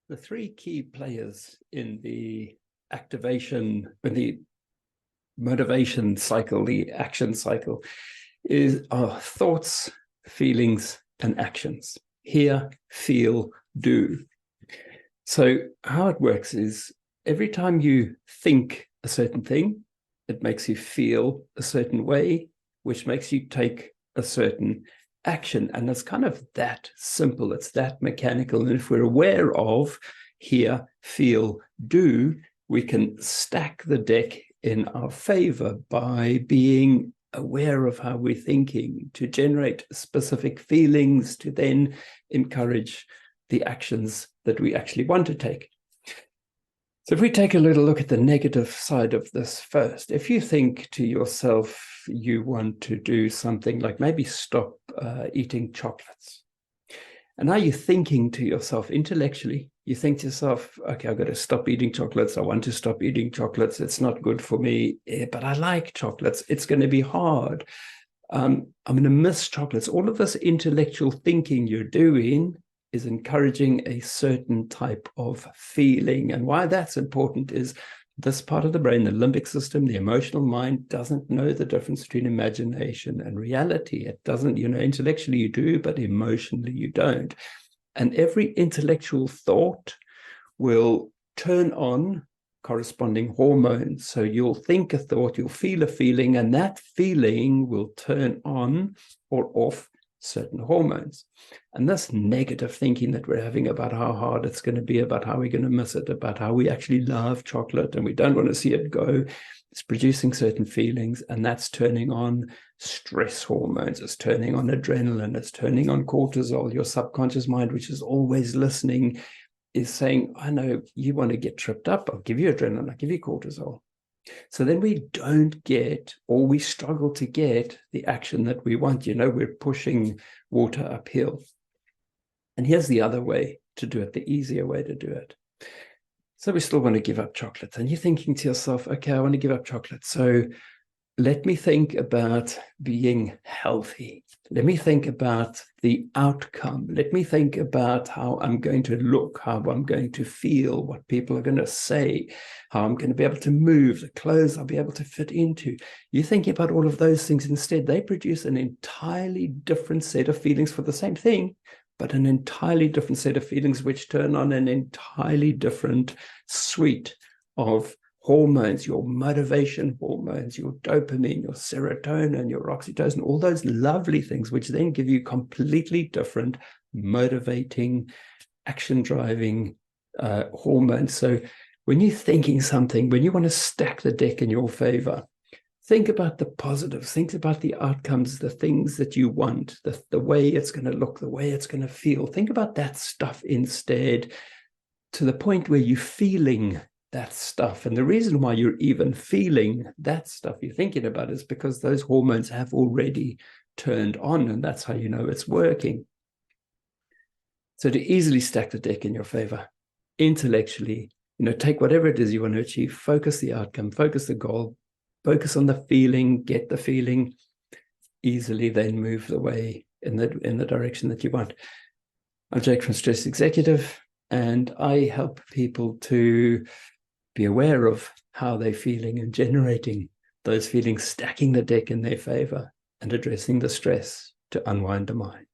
The three key players in the activation, in the motivation cycle, the action cycle, are thoughts, feelings, and actions. Hear, feel, do. So how it works is every time you think a certain thing, it makes you feel a certain way, which makes you take a certain action. And it's kind of that simple. It's that mechanical. And if we're aware of hear, feel, do, we can stack the deck in our favor by being aware of how we're thinking, to generate specific feelings, to then encourage the actions that we actually want to take. So if we take a little look at the negative side of this first, if you think to yourself, you want to do something like maybe stop eating chocolates. And now you're thinking to yourself intellectually, you think to yourself, okay, I've got to stop eating chocolates. I want to stop eating chocolates. It's not good for me, but I like chocolates. It's going to be hard. I'm going to miss chocolates. All of this intellectual thinking you're doing is encouraging a certain type of feeling. And why that's important is this part of the brain, the limbic system, the emotional mind, doesn't know the difference between imagination and reality. It doesn't, intellectually you do, but emotionally you don't. And every intellectual thought will turn on corresponding hormones. So you'll think a thought, you'll feel a feeling, and that feeling will turn on or off certain hormones. And this negative thinking that we're having about how hard it's going to be, about how we're going to miss it, about how we actually love chocolate and we don't want to see it go, it's producing certain feelings, and that's turning on stress hormones, it's turning on adrenaline, it's turning on cortisol. Your subconscious mind, which is always listening, is saying, I know you want to get tripped up, I'll give you adrenaline, I'll give you cortisol. So then we don't get, or we struggle to get, the action that we want. We're pushing water uphill. And here's the other way to do it, the easier way to do it. So we still want to give up chocolate. And you're thinking to yourself, okay, I want to give up chocolate. So let me think about being healthy. Let me think about the outcome. Let me think about how I'm going to look, how I'm going to feel, what people are going to say, how I'm going to be able to move, the clothes I'll be able to fit into. You're thinking about all of those things instead. They produce an entirely different set of feelings for the same thing, but an entirely different set of feelings which turn on an entirely different suite of hormones, your motivation hormones, your dopamine, your serotonin, your oxytocin, all those lovely things, which then give you completely different motivating, action-driving hormones. So when you're thinking something, when you want to stack the deck in your favor, think about the positives, think about the outcomes, the things that you want, the way it's going to look, the way it's going to feel. Think about that stuff instead, to the point where you're feeling that stuff. And the reason why you're even feeling that stuff you're thinking about is because those hormones have already turned on, and that's how you know it's working. So to easily stack the deck in your favor, intellectually, take whatever it is you want to achieve, focus the outcome, focus the goal, focus on the feeling, get the feeling, easily then move the way in the direction that you want. I'm Jake from Stress Executive, and I help people to be aware of how they're feeling and generating those feelings, stacking the deck in their favor and addressing the stress to unwind the mind.